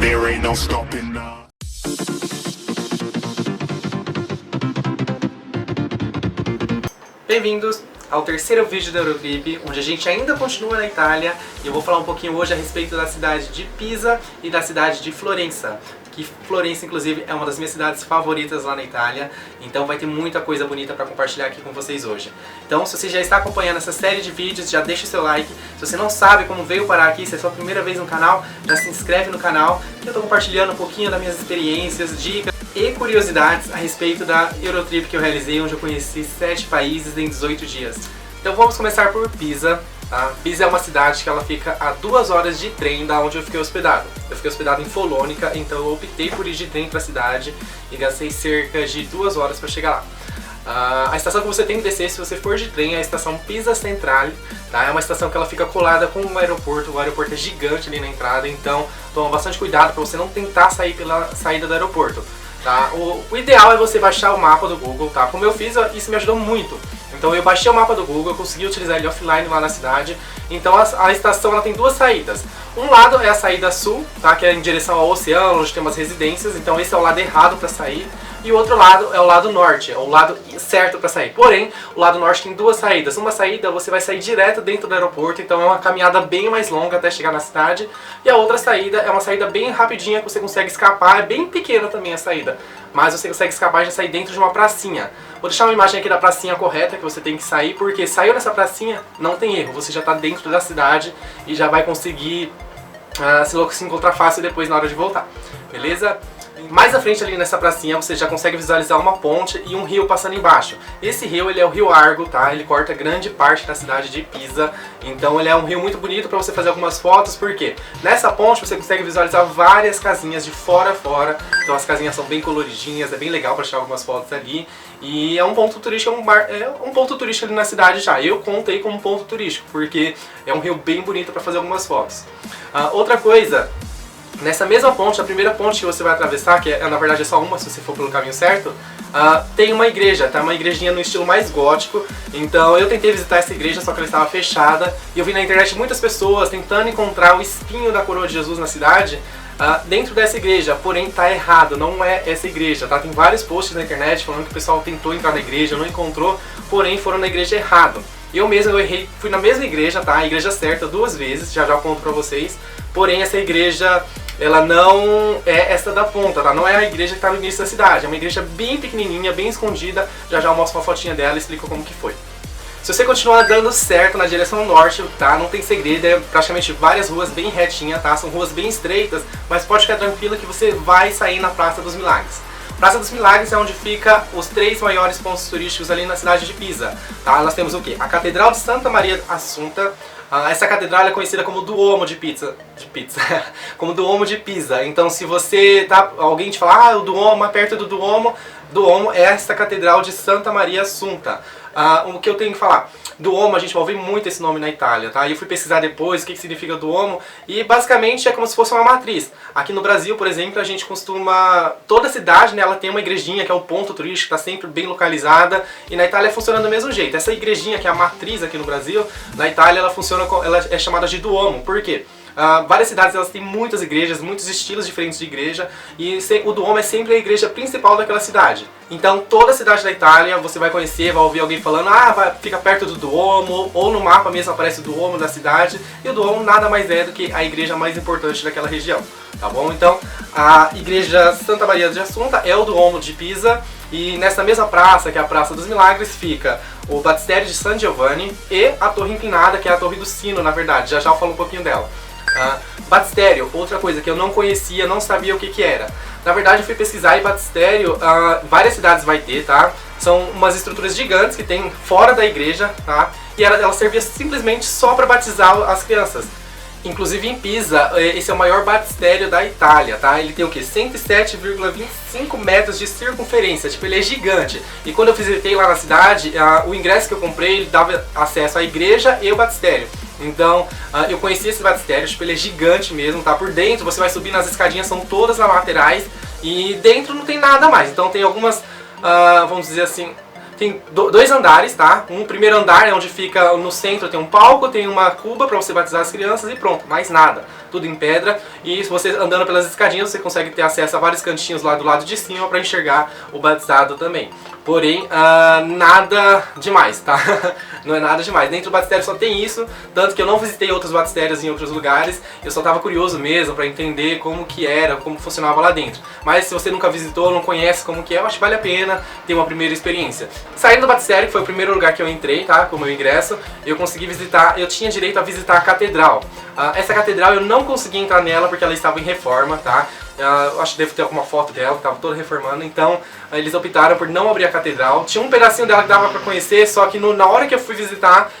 there ain't no stopping now. Bem-vindos ao terceiro vídeo da Eurotrip, onde a gente ainda continua na Itália e eu vou falar um pouquinho hoje a respeito da cidade de Pisa e da cidade de Florença. Que Florença, inclusive, é uma das minhas cidades favoritas lá na Itália, então vai ter muita coisa bonita para compartilhar aqui com vocês hoje. Então, se você já está acompanhando essa série de vídeos, já deixa o seu like. Se você não sabe como veio parar aqui, se é a sua primeira vez no canal, já se inscreve no canal, que eu estou compartilhando um pouquinho das minhas experiências, dicas e curiosidades a respeito da Eurotrip que eu realizei, onde eu conheci 7 países em 18 dias. Então vamos começar por Pisa. Tá? Pisa é uma cidade que ela fica a 2 horas de trem da onde eu fiquei hospedado. Eu fiquei hospedado em Folônica, então eu optei por ir de trem para a cidade e gastei cerca de 2 horas para chegar lá. A estação que você tem que descer, se você for de trem, é a estação Pisa Centrale. Tá? É uma estação que ela fica colada com o aeroporto é gigante ali na entrada, então toma bastante cuidado para você não tentar sair pela saída do aeroporto. Tá? O ideal é você baixar o mapa do Google, tá? Como eu fiz, isso me ajudou muito. Então eu baixei o mapa do Google, eu consegui utilizar ele offline lá na cidade. Então a estação ela tem 2 saídas. Um lado é a saída sul, tá? Que é em direção ao oceano, onde tem umas residências. Então esse é o lado errado para sair. E o outro lado é o lado norte, é o lado certo para sair. Porém, o lado norte tem 2 saídas. Uma saída você vai sair direto dentro do aeroporto, então é uma caminhada bem mais longa até chegar na cidade. E a outra saída é uma saída bem rapidinha que você consegue escapar, é bem pequena também a saída. Mas você consegue escapar e já sair dentro de uma pracinha. Vou deixar uma imagem aqui da pracinha correta que você tem que sair, porque saiu nessa pracinha, não tem erro. Você já está dentro da cidade e já vai conseguir se encontrar fácil depois na hora de voltar. Beleza? Mais à frente ali nessa pracinha você já consegue visualizar uma ponte e um rio passando embaixo. Esse rio ele é o Rio Argo, tá? Ele corta grande parte da cidade de Pisa. Então ele é um rio muito bonito para você fazer algumas fotos, porque nessa ponte você consegue visualizar várias casinhas de fora a fora. Então as casinhas são bem coloridinhas, é bem legal para tirar algumas fotos ali. E é um ponto turístico, é um ponto turístico ali na cidade já. Eu contei como ponto turístico, porque é um rio bem bonito para fazer algumas fotos. Outra coisa, nessa mesma ponte, a primeira ponte que você vai atravessar, que na verdade é só uma se você for pelo caminho certo, tem uma igreja, tá? Uma igrejinha no estilo mais gótico. Então eu tentei visitar essa igreja, só que ela estava fechada. E eu vi na internet muitas pessoas tentando encontrar o espinho da coroa de Jesus na cidade, dentro dessa igreja, porém tá errado, não é essa igreja, tá? Tem vários posts na internet falando que o pessoal tentou entrar na igreja, não encontrou, porém foram na igreja errado. Eu mesmo eu errei, fui na mesma igreja, tá? A igreja certa 2 vezes, já eu conto pra vocês. Porém essa igreja, ela não é essa da ponta, tá? Não é a igreja que tá no início da cidade, é uma igreja bem pequenininha, bem escondida. Já eu mostro uma fotinha dela e explico como que foi. Se você continuar dando certo na direção norte, tá? Não tem segredo, é praticamente várias ruas bem retinhas, tá? São ruas bem estreitas, mas pode ficar tranquilo que você vai sair na Praça dos Milagres. Praça dos Milagres é onde fica os 3 maiores pontos turísticos ali na cidade de Pisa, tá? Nós temos o quê? A Catedral de Santa Maria Assunta. Essa catedral é conhecida como Duomo de Pisa, como Duomo de Pisa. Então se você alguém te falar, o Duomo, perto do Duomo é esta catedral de Santa Maria Assunta. O que eu tenho que falar? Duomo, a gente vai ouvir muito esse nome na Itália, tá? E eu fui pesquisar depois o que significa Duomo e basicamente é como se fosse uma matriz. Aqui no Brasil, por exemplo, a gente costuma... Toda cidade, né, ela tem uma igrejinha que é o ponto turístico, está sempre bem localizada, e na Itália funciona do mesmo jeito. Essa igrejinha que é a matriz aqui no Brasil, na Itália ela é chamada de Duomo. Por quê? Várias cidades elas têm muitas igrejas, muitos estilos diferentes de igreja, e o Duomo é sempre a igreja principal daquela cidade. Então toda cidade da Itália você vai conhecer, vai ouvir alguém falando, fica perto do Duomo, ou no mapa mesmo aparece o Duomo da cidade, e o Duomo nada mais é do que a igreja mais importante daquela região, tá bom? Então a igreja Santa Maria de Assunta é o Duomo de Pisa, e nessa mesma praça, que é a Praça dos Milagres, fica o Batistério de San Giovanni e a Torre Inclinada, que é a Torre do Sino, na verdade, já eu falo um pouquinho dela. Batistério, outra coisa que eu não conhecia, não sabia o que era. Na verdade eu fui pesquisar e batistério, várias cidades vai ter, tá? São umas estruturas gigantes que tem fora da igreja, tá? E ela servia simplesmente só para batizar as crianças. Inclusive em Pisa, esse é o maior batistério da Itália, tá? Ele tem o que? 107,25 metros de circunferência, tipo, ele é gigante. E quando eu visitei lá na cidade, o ingresso que eu comprei, ele dava acesso à igreja e ao batistério. Então, eu conheci esse batistério, tipo, ele é gigante mesmo, tá? Por dentro, você vai subir nas escadinhas, são todas laterais, e dentro não tem nada mais. Então tem algumas, vamos dizer assim, Tem dois andares, tá? Um primeiro andar é onde fica no centro, tem um palco, tem uma cuba para você batizar as crianças e pronto, mais nada. Tudo em pedra, e se você andando pelas escadinhas você consegue ter acesso a vários cantinhos lá do lado de cima para enxergar o batizado também. Porém, nada demais, tá? Não é nada demais. Dentro do batistério só tem isso, tanto que eu não visitei outros batistérios em outros lugares, eu só estava curioso mesmo para entender como que era, como funcionava lá dentro. Mas se você nunca visitou, não conhece como que é, eu acho que vale a pena ter uma primeira experiência. Saindo do batistério, que foi o primeiro lugar que eu entrei, tá? Com o meu ingresso, eu consegui visitar, eu tinha direito a visitar a catedral. Essa catedral eu não consegui entrar nela porque ela estava em reforma, tá? Eu acho que devo ter alguma foto dela, que estava toda reformando, então eles optaram por não abrir a catedral. Tinha um pedacinho dela que dava para conhecer, só que na hora que eu fui visitar,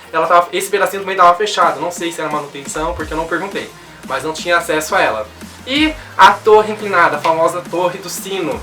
esse pedacinho também estava fechado. Não sei se era manutenção, porque eu não perguntei, mas não tinha acesso a ela. E a Torre Inclinada, a famosa Torre do Sino.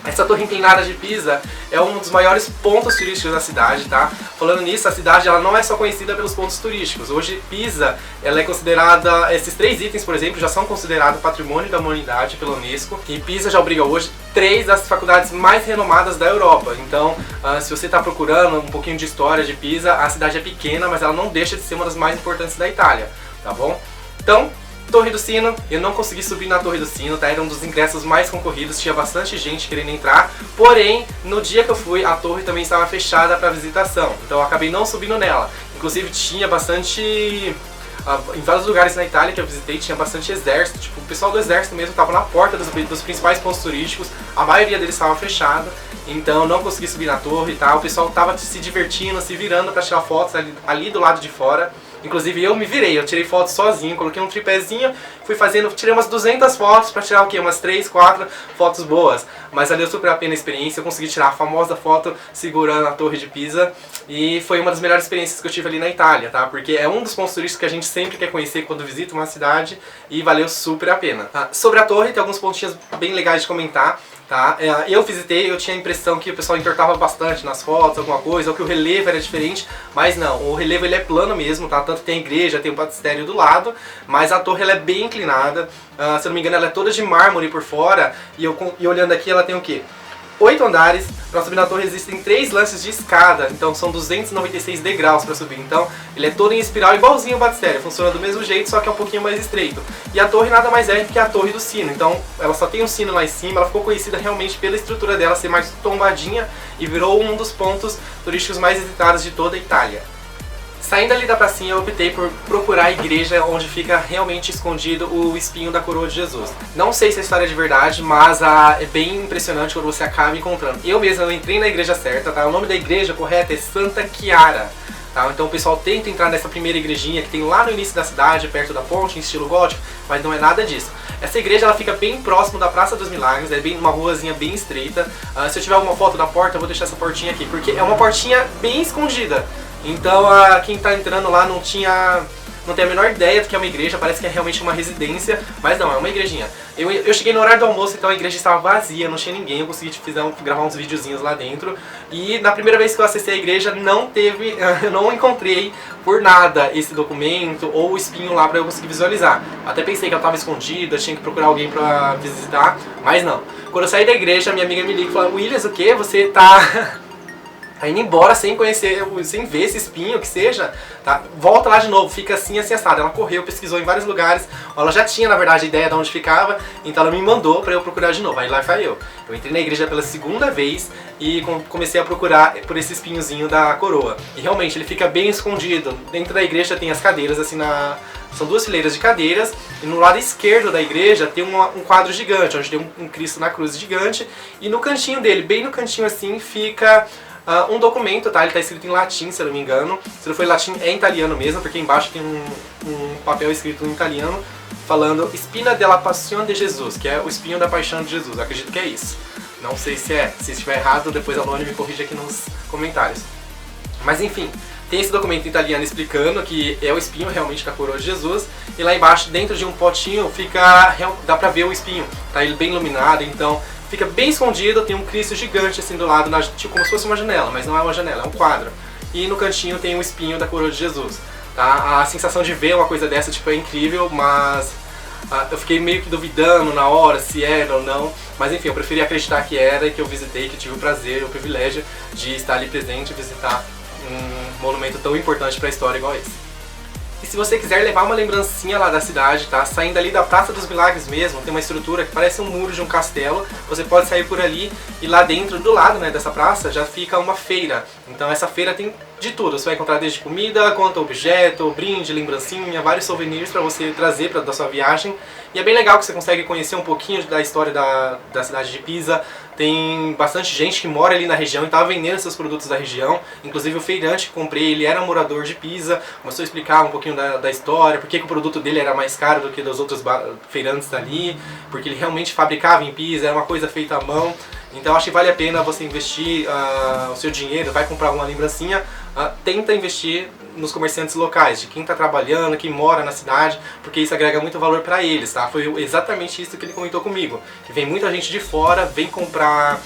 Essa torre inclinada de Pisa é um dos maiores pontos turísticos da cidade, tá? Falando nisso, a cidade ela não é só conhecida pelos pontos turísticos. Hoje, Pisa ela é considerada, esses 3 itens, por exemplo, já são considerados Patrimônio da Humanidade pela Unesco. E Pisa já abriga hoje 3 das faculdades mais renomadas da Europa. Então, se você está procurando um pouquinho de história de Pisa, a cidade é pequena, mas ela não deixa de ser uma das mais importantes da Itália, tá bom? Então, Torre do Sino, eu não consegui subir na Torre do Sino, tá? Era um dos ingressos mais concorridos, tinha bastante gente querendo entrar, porém, no dia que eu fui, a torre também estava fechada para visitação, então eu acabei não subindo nela. Inclusive tinha bastante... em vários lugares na Itália que eu visitei tinha bastante exército, tipo, o pessoal do exército mesmo estava na porta dos principais pontos turísticos, a maioria deles estava fechada, então eu não consegui subir na torre, tá? O pessoal estava se divertindo, se virando para tirar fotos ali do lado de fora. Inclusive eu me virei, eu tirei fotos sozinho, coloquei um tripézinho, fui fazendo, tirei umas 200 fotos pra tirar o quê? Umas 3, 4 fotos boas. Mas valeu super a pena a experiência, eu consegui tirar a famosa foto segurando a Torre de Pisa. E foi uma das melhores experiências que eu tive ali na Itália, tá? Porque é um dos pontos turísticos que a gente sempre quer conhecer quando visita uma cidade e valeu super a pena. Sobre a torre, tem alguns pontinhos bem legais de comentar. Tá? Eu visitei, eu tinha a impressão que o pessoal entortava bastante nas fotos, alguma coisa, ou que o relevo era diferente, mas não, o relevo ele é plano mesmo, tá? Tanto tem a igreja, tem o batistério do lado, mas a torre ela é bem inclinada, se eu não me engano ela é toda de mármore por fora, e olhando aqui ela tem o quê? 8 andares, para subir na torre existem 3 lances de escada, então são 296 degraus para subir, então ele é todo em espiral igualzinho o batistério, funciona do mesmo jeito, só que é um pouquinho mais estreito. E a torre nada mais é que a Torre do Sino, então ela só tem um sino lá em cima, ela ficou conhecida realmente pela estrutura dela ser mais tombadinha e virou um dos pontos turísticos mais visitados de toda a Itália. Saindo ali da pracinha, eu optei por procurar a igreja onde fica realmente escondido o espinho da coroa de Jesus. Não sei se a história é de verdade, mas é bem impressionante quando você acaba encontrando. Eu mesmo entrei na igreja certa, tá? O nome da igreja correta é Santa Chiara. Tá? Então o pessoal tenta entrar nessa primeira igrejinha que tem lá no início da cidade, perto da ponte, em estilo gótico, mas não é nada disso. Essa igreja ela fica bem próximo da Praça dos Milagres, é bem uma ruazinha bem estreita. Se eu tiver alguma foto da porta, eu vou deixar essa portinha aqui, porque é uma portinha bem escondida. Então quem está entrando lá não tem a menor ideia do que é uma igreja, parece que é realmente uma residência, mas não, é uma igrejinha. Eu cheguei no horário do almoço, então a igreja estava vazia, não tinha ninguém, eu consegui gravar uns videozinhos lá dentro. E na primeira vez que eu acessei a igreja, eu não encontrei por nada esse documento ou o espinho lá para eu conseguir visualizar. Até pensei que ela estava escondida, tinha que procurar alguém para visitar, mas não. Quando eu saí da igreja, minha amiga me liga e falou: Williams, o que? Você tá indo embora sem conhecer, sem ver esse espinho, que seja, tá? Volta lá de novo, fica assim, assim, assado. Ela correu, pesquisou em vários lugares, ela já tinha, na verdade, a ideia de onde ficava, então ela me mandou pra eu procurar de novo, aí lá foi eu. Eu entrei na igreja pela segunda vez e comecei a procurar por esse espinhozinho da coroa. E realmente, ele fica bem escondido. Dentro da igreja tem as cadeiras, assim, são 2 fileiras de cadeiras, e no lado esquerdo da igreja tem um quadro gigante, onde tem um Cristo na cruz gigante, e no cantinho dele, bem no cantinho assim, fica um documento, tá? Ele tá escrito em latim, se eu não me engano. Se não for em latim, é em italiano mesmo, porque embaixo tem um papel escrito em italiano falando Spina della Passione de Jesus, que é o espinho da paixão de Jesus. Eu acredito que é isso. Não sei se é. Se estiver errado, depois a Lone me corrige aqui nos comentários. Mas enfim, tem esse documento em italiano explicando que é o espinho realmente da coroa de Jesus. E lá embaixo, dentro de um potinho, dá pra ver o espinho. Tá ele bem iluminado, então fica bem escondido, tem um Cristo gigante assim do lado, tipo como se fosse uma janela, mas não é uma janela, é um quadro. E no cantinho tem um espinho da coroa de Jesus. Tá? A sensação de ver uma coisa dessa tipo, é incrível, mas eu fiquei meio que duvidando na hora se era ou não, mas enfim, eu preferi acreditar que era e que eu visitei, que tive o prazer, o privilégio de estar ali presente e visitar um monumento tão importante para a história igual esse. E se você quiser levar uma lembrancinha lá da cidade, tá? Saindo ali da Praça dos Milagres mesmo, tem uma estrutura que parece um muro de um castelo. Você pode sair por ali e lá dentro, do lado, né, dessa praça, já fica uma feira. Então essa feira tem de tudo. Você vai encontrar desde comida, quanto objeto, brinde, lembrancinha, vários souvenirs para você trazer da sua viagem. E é bem legal que você consegue conhecer um pouquinho da história da cidade de Pisa. Tem bastante gente que mora ali na região e estava vendendo seus produtos da região. Inclusive o feirante que comprei, ele era morador de Pisa. Começou a explicar um pouquinho da história, por que o produto dele era mais caro do que dos outros feirantes dali. Porque ele realmente fabricava em Pisa, era uma coisa feita à mão. Então acho que vale a pena você investir o seu dinheiro, vai comprar uma lembrancinha, tenta investir nos comerciantes locais, de quem está trabalhando, quem mora na cidade, porque isso agrega muito valor para eles, tá? Foi exatamente isso que ele comentou comigo, que vem muita gente de fora, vem compra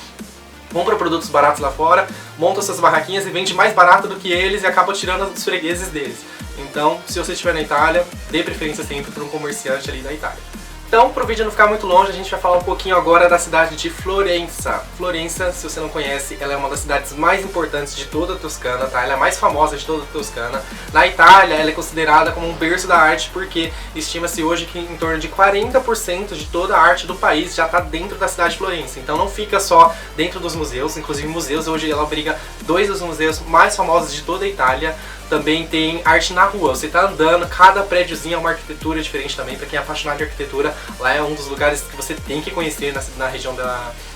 produtos baratos lá fora, monta suas barraquinhas e vende mais barato do que eles e acaba tirando os fregueses deles. Então, se você estiver na Itália, dê preferência sempre para um comerciante ali da Itália. Então, para o vídeo não ficar muito longe, a gente vai falar um pouquinho agora da cidade de Florença. Florença, se você não conhece, ela é uma das cidades mais importantes de toda a Toscana, tá? Ela é a mais famosa de toda a Toscana. Na Itália, ela é considerada como um berço da arte porque estima-se hoje que em torno de 40% de toda a arte do país já está dentro da cidade de Florença. Então não fica só dentro dos museus, inclusive museus, hoje ela abriga 2 dos museus mais famosos de toda a Itália. Também tem arte na rua, você tá andando, cada prédiozinho é uma arquitetura diferente também. Para quem é apaixonado de arquitetura, lá é um dos lugares que você tem que conhecer na região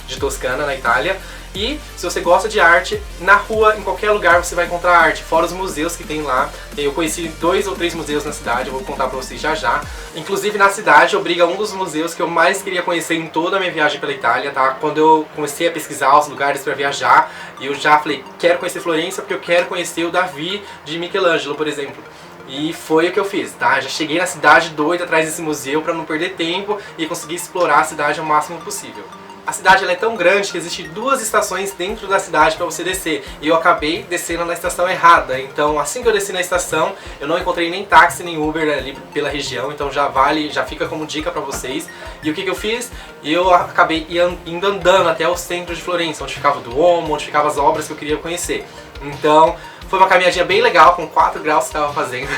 de Toscana, na Itália. E se você gosta de arte, na rua, em qualquer lugar você vai encontrar arte, fora os museus que tem lá. Eu conheci 2 ou 3 museus na cidade, eu vou contar pra vocês já já. Inclusive na cidade, obriga um dos museus que eu mais queria conhecer em toda a minha viagem pela Itália, tá? Quando eu comecei a pesquisar os lugares pra viajar, eu já falei, quero conhecer Florença porque eu quero conhecer o Davi de Michelangelo, por exemplo. E foi o que eu fiz, tá? Já cheguei na cidade doida atrás desse museu pra não perder tempo e conseguir explorar a cidade ao máximo possível. A cidade ela é tão grande que existem 2 estações dentro da cidade para você descer. E eu acabei descendo na estação errada. Então assim que eu desci na estação, eu não encontrei nem táxi nem Uber ali pela região. Então já fica como dica para vocês. E o que eu fiz? Eu acabei indo andando até o centro de Florença, onde ficava o Duomo, onde ficavam as obras que eu queria conhecer. Então foi uma caminhadinha bem legal, com 4 graus que estava fazendo.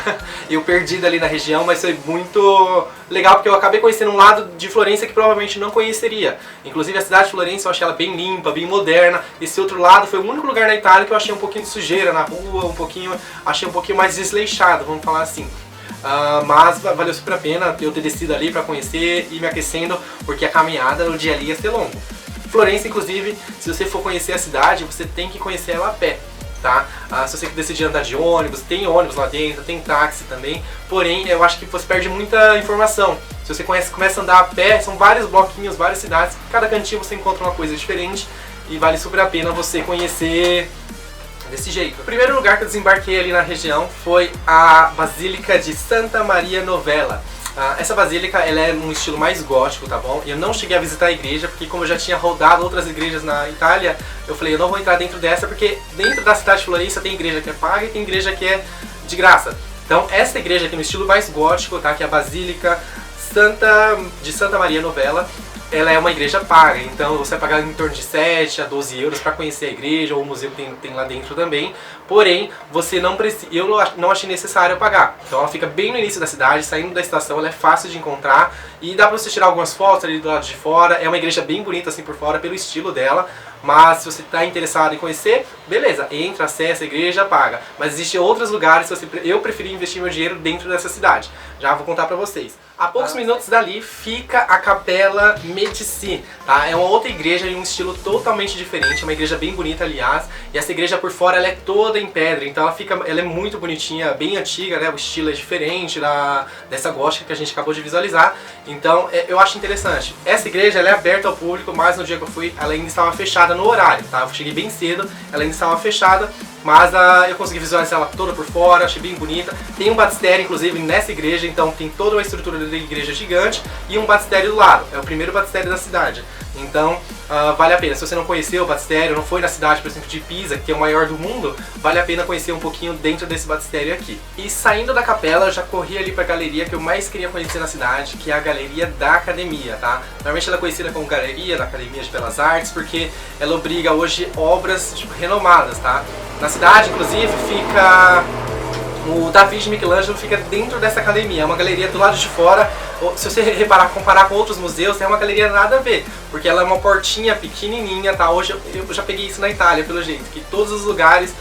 Eu perdido ali na região, mas foi muito legal porque eu acabei conhecendo um lado de Florença que provavelmente não conheceria. Inclusive a cidade de Florença eu achei ela bem limpa, bem moderna. Esse outro lado foi o único lugar na Itália que eu achei um pouquinho de sujeira na rua, achei um pouquinho mais desleixado, vamos falar assim. Mas valeu super a pena eu ter descido ali para conhecer e me aquecendo, porque a caminhada no dia ali ia ser longo. Florença, inclusive, se você for conhecer a cidade, você tem que conhecer ela a pé. Tá? Se você decidir andar de ônibus, tem ônibus lá dentro, tem táxi também, porém eu acho que você perde muita informação. Se você começa a andar a pé, são vários bloquinhos, várias cidades, cada cantinho você encontra uma coisa diferente e vale super a pena você conhecer desse jeito. O primeiro lugar que eu desembarquei ali na região foi a Basílica de Santa Maria Novella. Essa basílica ela é um estilo mais gótico, tá bom? Eu não cheguei a visitar a igreja, porque como eu já tinha rodado outras igrejas na Itália, eu falei, eu não vou entrar dentro dessa, porque dentro da cidade de Florença tem igreja que é paga e tem igreja que é de graça. Então essa igreja aqui no estilo mais gótico, tá? Que é a Basílica de Santa Maria Novella, ela é uma igreja paga, então você vai pagar em torno de 7 a 12 euros para conhecer a igreja, ou o museu que tem lá dentro também. Porém, você não precisa, eu não achei necessário pagar. Então ela fica bem no início da cidade, saindo da estação, ela é fácil de encontrar e dá para você tirar algumas fotos ali do lado de fora. É uma igreja bem bonita assim por fora, pelo estilo dela. Mas se você está interessado em conhecer, beleza, entra, acessa a igreja, paga. Mas existem outros lugares, eu preferi investir meu dinheiro dentro dessa cidade. Já vou contar para vocês. A poucos minutos dali fica a Capella Medici, tá? É uma outra igreja em um estilo totalmente diferente, é uma igreja bem bonita, aliás. E essa igreja por fora ela é toda em pedra, então ela é muito bonitinha, bem antiga, né? O estilo é diferente dessa gótica que a gente acabou de visualizar. Então eu acho interessante. Essa igreja ela é aberta ao público, mas no dia que eu fui ela ainda estava fechada no horário, tá? Eu cheguei bem cedo, ela ainda estava fechada. Mas eu consegui visualizar ela toda por fora, achei bem bonita. Tem um batistério, inclusive, nessa igreja, então tem toda uma estrutura da igreja gigante e um batistério do lado. É o primeiro batistério da cidade. Então, vale a pena. Se você não conheceu o batistério, não foi na cidade, por exemplo, de Pisa, que é o maior do mundo, vale a pena conhecer um pouquinho dentro desse batistério aqui. E saindo da capela, eu já corri ali pra galeria que eu mais queria conhecer na cidade, que é a Galeria da Academia, tá? Normalmente ela é conhecida como Galeria da Academia de Belas Artes, porque ela obriga hoje obras, tipo, renomadas, tá? Na cidade, inclusive, fica... O Davi de Michelangelo fica dentro dessa academia, é uma galeria do lado de fora. Se você reparar, comparar com outros museus, é uma galeria nada a ver, porque ela é uma portinha pequenininha, tá? Hoje eu já peguei isso na Itália, pelo jeito, que todos os lugares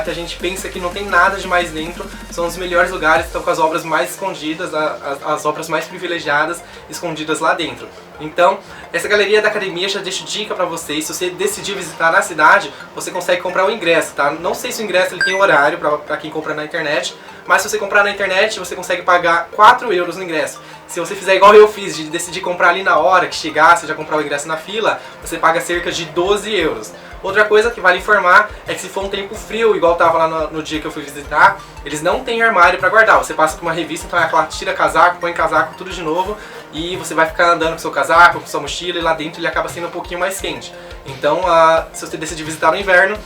que a gente pensa que não tem nada de mais dentro são os melhores lugares, estão com as obras mais escondidas, as obras mais privilegiadas escondidas lá dentro. Então, essa galeria da academia, já deixo dica pra vocês. Se você decidir visitar na cidade, você consegue comprar o ingresso, tá? Não sei se o ingresso ele tem horário pra quem compra na internet, mas se você comprar na internet, você consegue pagar 4 euros no ingresso. Se você fizer igual eu fiz, de decidir comprar ali na hora que chegar, você já comprar o ingresso na fila, você paga cerca de 12 euros. Outra coisa que vale informar é que se for um tempo frio, igual tava lá no dia que eu fui visitar, eles não têm armário pra guardar. Você passa por uma revista, então é aquela tira casaco, põe casaco, tudo de novo, e você vai ficar andando com seu casaco, com sua mochila, e lá dentro ele acaba sendo um pouquinho mais quente. Então, se você decidir visitar no inverno,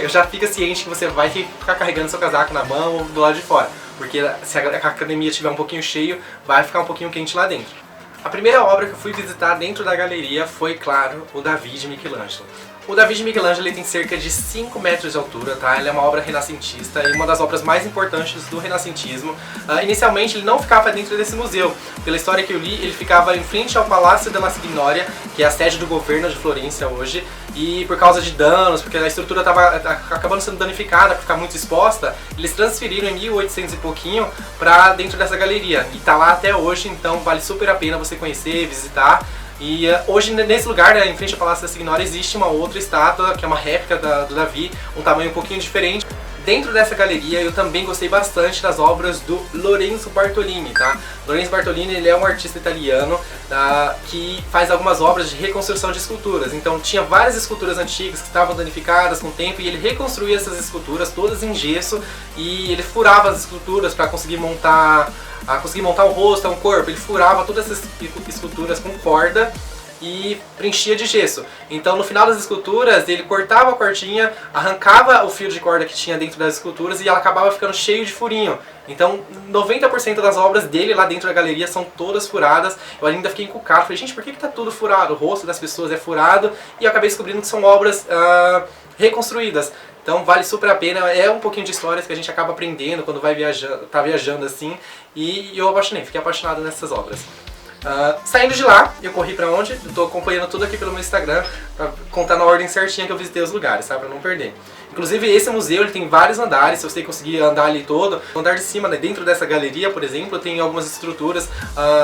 já fica ciente que você vai ficar carregando seu casaco na mão ou do lado de fora, porque se a academia estiver um pouquinho cheio, vai ficar um pouquinho quente lá dentro. A primeira obra que eu fui visitar dentro da galeria foi, claro, o Davi de Michelangelo. O Davi de Michelangelo ele tem cerca de 5 metros de altura, tá? Ele é uma obra renascentista e uma das obras mais importantes do renascentismo. Inicialmente ele não ficava dentro desse museu. Pela história que eu li, ele ficava em frente ao Palácio della Signoria, que é a sede do governo de Florença hoje. E por causa de danos, porque a estrutura estava acabando sendo danificada por ficar muito exposta, eles transferiram em 1800 e pouquinho para dentro dessa galeria. E tá lá até hoje, então vale super a pena você conhecer, visitar. E hoje nesse lugar, né, em frente ao Palácio da Signoria, existe uma outra estátua, que é uma réplica do Davi, um tamanho um pouquinho diferente. Dentro dessa galeria eu também gostei bastante das obras do Lorenzo Bartolini, tá? Lorenzo Bartolini ele é um artista italiano que faz algumas obras de reconstrução de esculturas. Então tinha várias esculturas antigas que estavam danificadas com o tempo e ele reconstruía essas esculturas todas em gesso e ele furava as esculturas para conseguir montar o rosto, um corpo. Ele furava todas essas esculturas com corda e preenchia de gesso. Então no final das esculturas ele cortava a cordinha, arrancava o fio de corda que tinha dentro das esculturas e ela acabava ficando cheio de furinho. Então 90% das obras dele lá dentro da galeria são todas furadas. Eu ainda fiquei encucado, falei, gente, por que tá tudo furado? O rosto das pessoas é furado e eu acabei descobrindo que são obras reconstruídas. Então vale super a pena, é um pouquinho de histórias que a gente acaba aprendendo quando vai tá viajando assim. E eu fiquei apaixonado nessas obras. Saindo de lá, eu corri pra onde? Eu tô acompanhando tudo aqui pelo meu Instagram pra contar na ordem certinha que eu visitei os lugares, tá? Pra não perder. Inclusive esse museu ele tem vários andares, se você conseguir andar ali todo. No andar de cima, né, dentro dessa galeria, por exemplo, tem algumas estruturas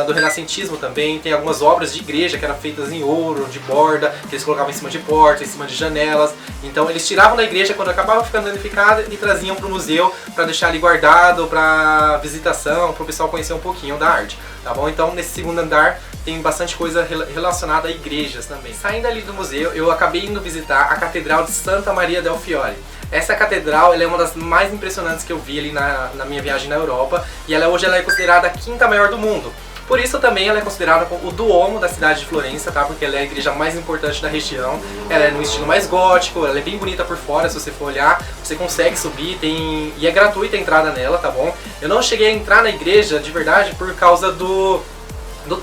do renascentismo também. Tem algumas obras de igreja que eram feitas em ouro, de borda, que eles colocavam em cima de portas, em cima de janelas. Então eles tiravam da igreja quando acabava ficando danificada e traziam pro museu pra deixar ali guardado pra visitação, pro pessoal conhecer um pouquinho da arte, tá bom? Então nesse segundo andar tem bastante coisa relacionada a igrejas também. Saindo ali do museu, eu acabei indo visitar a Catedral de Santa Maria del Fiore. Essa catedral ela é uma das mais impressionantes que eu vi ali na minha viagem na Europa e hoje ela é considerada a 5ª maior do mundo. Por isso também ela é considerada o Duomo da cidade de Florença, tá? Porque ela é a igreja mais importante da região. Ela é no estilo mais gótico, ela é bem bonita por fora, se você for olhar. Você consegue subir, e é gratuita a entrada nela, tá bom? Eu não cheguei a entrar na igreja de verdade por causa do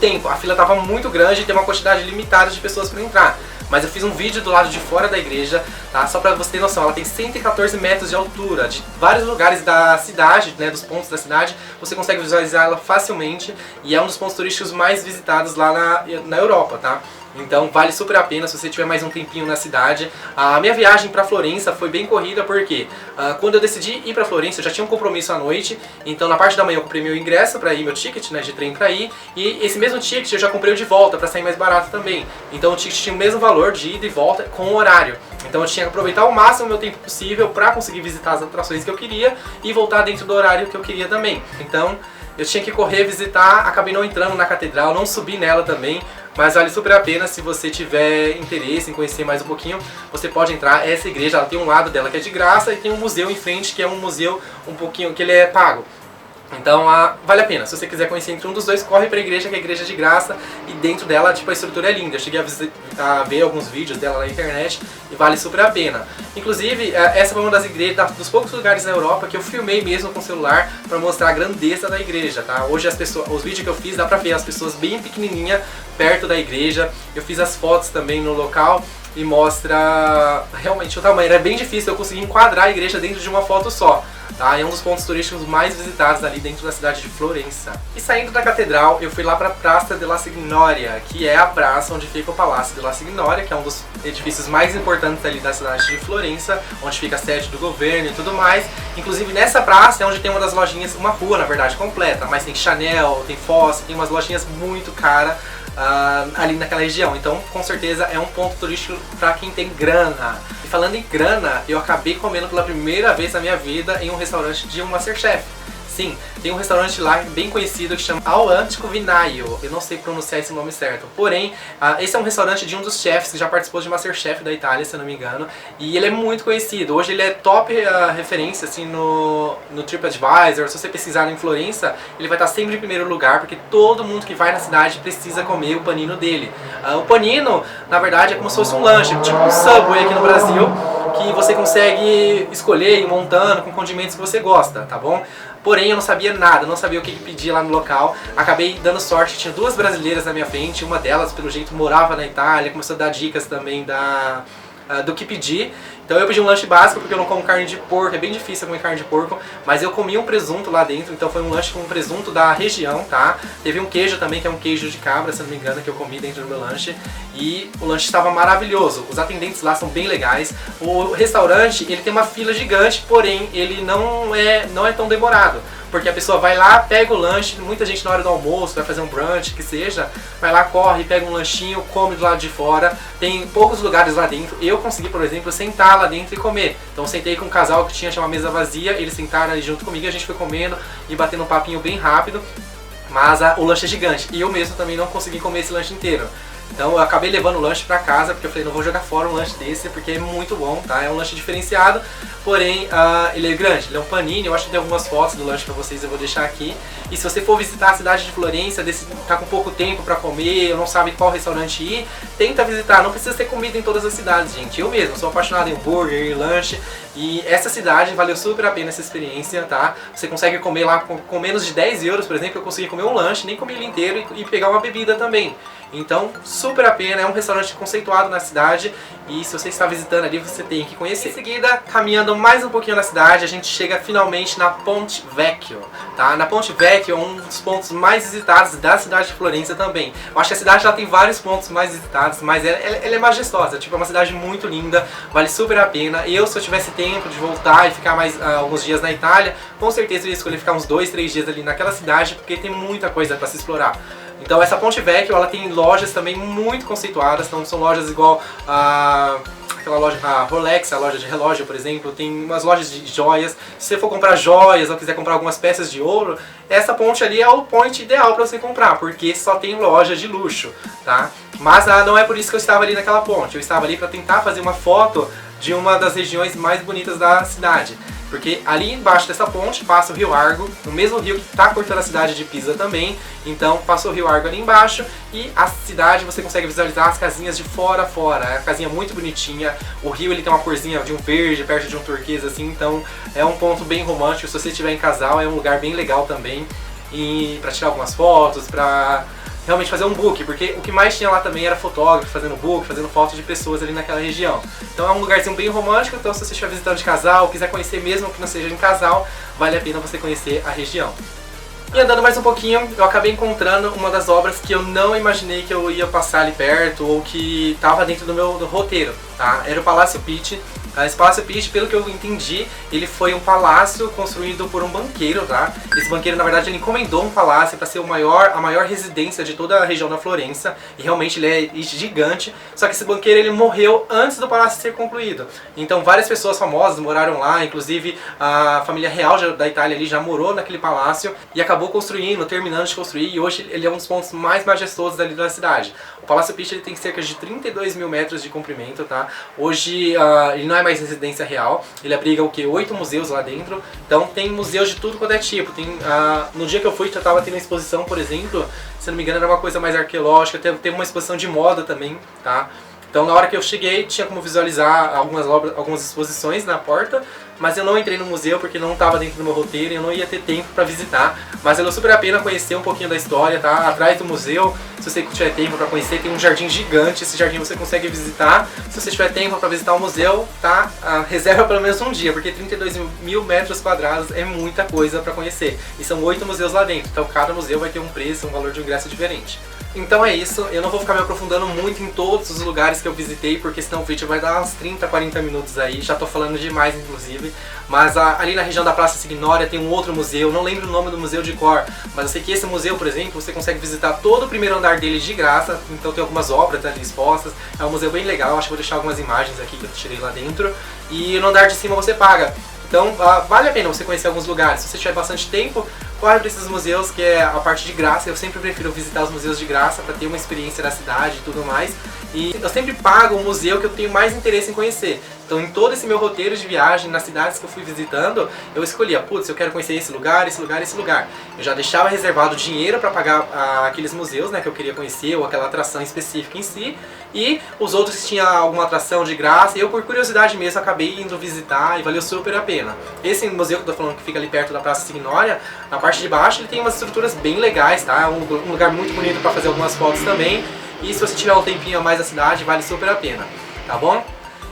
tempo. A fila estava muito grande e tem uma quantidade limitada de pessoas para entrar. Mas eu fiz um vídeo do lado de fora da igreja, tá? Só pra você ter noção, ela tem 114 metros de altura, de vários lugares da cidade, né, dos pontos da cidade, você consegue visualizar ela facilmente e é um dos pontos turísticos mais visitados lá na Europa, tá? Então vale super a pena se você tiver mais um tempinho na cidade. A minha viagem para Florença foi bem corrida porque quando eu decidi ir para Florença eu já tinha um compromisso à noite. Então na parte da manhã eu comprei meu ingresso para ir, meu ticket, né, de trem para ir. E esse mesmo ticket eu já comprei o de volta para sair mais barato também. Então o ticket tinha o mesmo valor de ida e volta com o horário. Então eu tinha que aproveitar ao máximo o meu tempo possível para conseguir visitar as atrações que eu queria e voltar dentro do horário que eu queria também. Então eu tinha que correr, visitar, acabei não entrando na catedral, não subi nela também, mas vale super a pena se você tiver interesse em conhecer mais um pouquinho, você pode entrar. Essa igreja, ela tem um lado dela que é de graça e tem um museu em frente que é um museu um pouquinho, que ele é pago. Então vale a pena, se você quiser conhecer entre um dos dois, corre pra igreja, que é a igreja é de graça, e dentro dela, tipo, a estrutura é linda. Eu cheguei a ver alguns vídeos dela na internet e vale super a pena. Inclusive, essa foi uma das igrejas, dos poucos lugares na Europa que eu filmei mesmo com o celular pra mostrar a grandeza da igreja, tá? Hoje os vídeos que eu fiz, dá pra ver as pessoas bem pequenininha perto da igreja. Eu fiz as fotos também no local e mostra realmente o tamanho. Era bem difícil eu conseguir enquadrar a igreja dentro de uma foto só. Tá? É um dos pontos turísticos mais visitados ali dentro da cidade de Florença. E saindo da catedral, eu fui lá para a Praça della Signoria, que é a praça onde fica o Palácio della Signoria, que é um dos edifícios mais importantes ali da cidade de Florença, onde fica a sede do governo e tudo mais. Inclusive nessa praça é onde tem uma das lojinhas, uma rua na verdade completa, mas tem Chanel, tem Fosse, tem umas lojinhas muito caras ali naquela região. Então com certeza é um ponto turístico para quem tem grana. E falando em grana, eu acabei comendo pela primeira vez na minha vida em um restaurante de um Masterchef. Sim, tem um restaurante lá bem conhecido que chama Al Antico Vinaio. Eu não sei pronunciar esse nome certo. Porém, esse é um restaurante de um dos chefs que já participou de Masterchef da Itália, se eu não me engano. E ele é muito conhecido. Hoje ele é top referência assim, no TripAdvisor. Se você pesquisar em Florença, ele vai estar sempre em primeiro lugar, porque todo mundo que vai na cidade precisa comer o panino dele. O panino, na verdade, é como se fosse um lanche, tipo um Subway aqui no Brasil, que você consegue escolher e ir montando com condimentos que você gosta, tá bom? Porém, eu não sabia nada, não sabia o que pedir lá no local. Acabei dando sorte, tinha duas brasileiras na minha frente, uma delas, pelo jeito, morava na Itália, começou a dar dicas também do que pedir. Então eu pedi um lanche básico porque eu não como carne de porco, é bem difícil comer carne de porco, mas eu comi um presunto lá dentro, então foi um lanche com um presunto da região, tá? Teve um queijo também, que é um queijo de cabra, se não me engano, que eu comi dentro do meu lanche, e o lanche estava maravilhoso. Os atendentes lá são bem legais. O restaurante, ele tem uma fila gigante, porém ele não é tão demorado. Porque a pessoa vai lá, pega o lanche, muita gente na hora do almoço, vai fazer um brunch, que seja, vai lá, corre, pega um lanchinho, come do lado de fora. Tem poucos lugares lá dentro. Eu consegui, por exemplo, sentar lá dentro e comer. Então eu sentei com um casal que tinha uma mesa vazia, eles sentaram ali junto comigo, a gente foi comendo e batendo um papinho bem rápido. Mas o lanche é gigante e eu mesmo também não consegui comer esse lanche inteiro. Então eu acabei levando o lanche pra casa, porque eu falei, não vou jogar fora um lanche desse, porque é muito bom, tá? É um lanche diferenciado, porém ele é grande, ele é um panini. Eu acho que tem algumas fotos do lanche pra vocês, eu vou deixar aqui. E se você for visitar a cidade de Florença, tá com pouco tempo pra comer, ou não sabe qual restaurante ir, tenta visitar. Não precisa ter comida em todas as cidades, gente. Eu mesmo sou apaixonado em hambúrguer, em lanche, e essa cidade valeu super a pena essa experiência, tá? Você consegue comer lá com menos de 10 euros, por exemplo. Eu consegui comer um lanche, nem comi ele inteiro, e pegar uma bebida também. Então, super a pena, é um restaurante conceituado na cidade e se você está visitando ali, você tem que conhecer. Em seguida, caminhando mais um pouquinho na cidade, a gente chega finalmente na Ponte Vecchio, tá? Na Ponte Vecchio é um dos pontos mais visitados da cidade de Florença também. Eu acho que a cidade já tem vários pontos mais visitados, mas ela é majestosa, tipo, é uma cidade muito linda, vale super a pena. Eu, se eu tivesse tempo de voltar e ficar mais alguns dias na Itália, com certeza eu ia escolher ficar uns 2, 3 dias ali naquela cidade, porque tem muita coisa para se explorar. Então essa Ponte Vecchio, ela tem lojas também muito conceituadas, não são lojas igual aquela loja, a Rolex, a loja de relógio, por exemplo. Tem umas lojas de joias. Se você for comprar joias ou quiser comprar algumas peças de ouro, essa ponte ali é o point ideal para você comprar, porque só tem loja de luxo, tá? Mas não é por isso que eu estava ali naquela ponte. Eu estava ali para tentar fazer uma foto de uma das regiões mais bonitas da cidade. Porque ali embaixo dessa ponte passa o Rio Argo, o mesmo rio que está cortando a cidade de Pisa também. Então passa o Rio Argo ali embaixo e a cidade você consegue visualizar as casinhas de fora a fora. É uma casinha muito bonitinha, o rio ele tem uma corzinha de um verde perto de um turquesa assim, então é um ponto bem romântico. Se você estiver em casal é um lugar bem legal também, e para tirar algumas fotos, para realmente fazer um book, porque o que mais tinha lá também era fotógrafo fazendo book, fazendo fotos de pessoas ali naquela região. Então é um lugarzinho bem romântico, então se você estiver visitando de casal, quiser conhecer mesmo que não seja em casal, vale a pena você conhecer a região. E andando mais um pouquinho, eu acabei encontrando uma das obras que eu não imaginei que eu ia passar ali perto, ou que estava dentro do meu roteiro, tá? Era o Palácio Pitti. Esse Palácio Pitti, pelo que eu entendi, ele foi um palácio construído por um banqueiro, tá? Esse banqueiro, na verdade, ele encomendou um palácio para ser a maior residência de toda a região da Florença, e realmente ele é gigante, só que esse banqueiro ele morreu antes do palácio ser concluído. Então várias pessoas famosas moraram lá, inclusive a família real da Itália ali já morou naquele palácio, e acabou construindo, terminando de construir, e hoje ele é um dos pontos mais majestosos ali da cidade. O Palácio Pitti ele tem cerca de 32 mil metros de comprimento, tá? Hoje ele não é é mais residência real. Ele abriga o que? 8 museus lá dentro. Então tem museus de tudo quanto é tipo. Tem, no dia que eu fui já tava tendo uma exposição, por exemplo, se não me engano era uma coisa mais arqueológica, teve uma exposição de moda também, tá? Então na hora que eu cheguei tinha como visualizar algumas exposições na porta, mas eu não entrei no museu porque não estava dentro do meu roteiro e eu não ia ter tempo para visitar. Mas valeu super a pena conhecer um pouquinho da história, tá? Atrás do museu, se você tiver tempo para conhecer, tem um jardim gigante. Esse jardim você consegue visitar. Se você tiver tempo para visitar o museu, tá? Reserva pelo menos um dia, porque 32 mil metros quadrados é muita coisa para conhecer. E são 8 museus lá dentro, então cada museu vai ter um preço, um valor de ingresso diferente. Então é isso, eu não vou ficar me aprofundando muito em todos os lugares que eu visitei, porque senão o vídeo vai dar uns 30, 40 minutos aí, já tô falando demais inclusive. Mas ali na região da Praça Signória tem um outro museu, não lembro o nome do museu de cor, mas eu sei que esse museu, por exemplo, você consegue visitar todo o primeiro andar dele de graça, então tem algumas obras ali expostas, é um museu bem legal, acho que vou deixar algumas imagens aqui que eu tirei lá dentro, e no andar de cima você paga. Então vale a pena você conhecer alguns lugares. Se você tiver bastante tempo, corre para esses museus, que é a parte de graça. Eu sempre prefiro visitar os museus de graça para ter uma experiência da cidade e tudo mais. E eu sempre pago o museu que eu tenho mais interesse em conhecer. Então em todo esse meu roteiro de viagem, nas cidades que eu fui visitando, eu escolhia, putz, eu quero conhecer esse lugar, esse lugar, esse lugar. Eu já deixava reservado dinheiro para pagar aqueles museus, né, que eu queria conhecer, ou aquela atração específica em si. E os outros que tinham alguma atração de graça, e eu por curiosidade mesmo acabei indo visitar e valeu super a pena. Esse museu que eu tô falando, que fica ali perto da Praça Signória, na parte de baixo ele tem umas estruturas bem legais, tá? É um lugar muito bonito para fazer algumas fotos também. E se você tiver um tempinho a mais na cidade, vale super a pena, tá bom?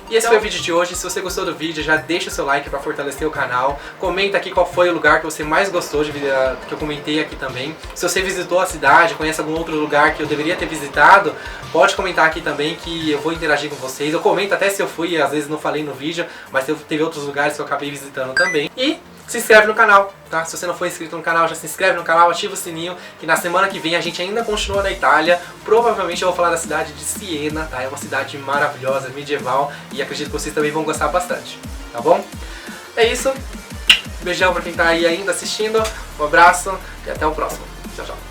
E esse foi o vídeo de hoje. Se você gostou do vídeo, já deixa o seu like para fortalecer o canal. Comenta aqui qual foi o lugar que você mais gostou que eu comentei aqui também. Se você visitou a cidade, conhece algum outro lugar que eu deveria ter visitado, pode comentar aqui também que eu vou interagir com vocês. Eu comento até se eu fui, às vezes não falei no vídeo, mas teve outros lugares que eu acabei visitando também. E se inscreve no canal, tá? Se você não for inscrito no canal, já se inscreve no canal, ativa o sininho, que na semana que vem a gente ainda continua na Itália. Provavelmente eu vou falar da cidade de Siena, tá? É uma cidade maravilhosa, medieval, e acredito que vocês também vão gostar bastante, tá bom? É isso, beijão pra quem tá aí ainda assistindo, um abraço e até o próximo. Tchau, tchau.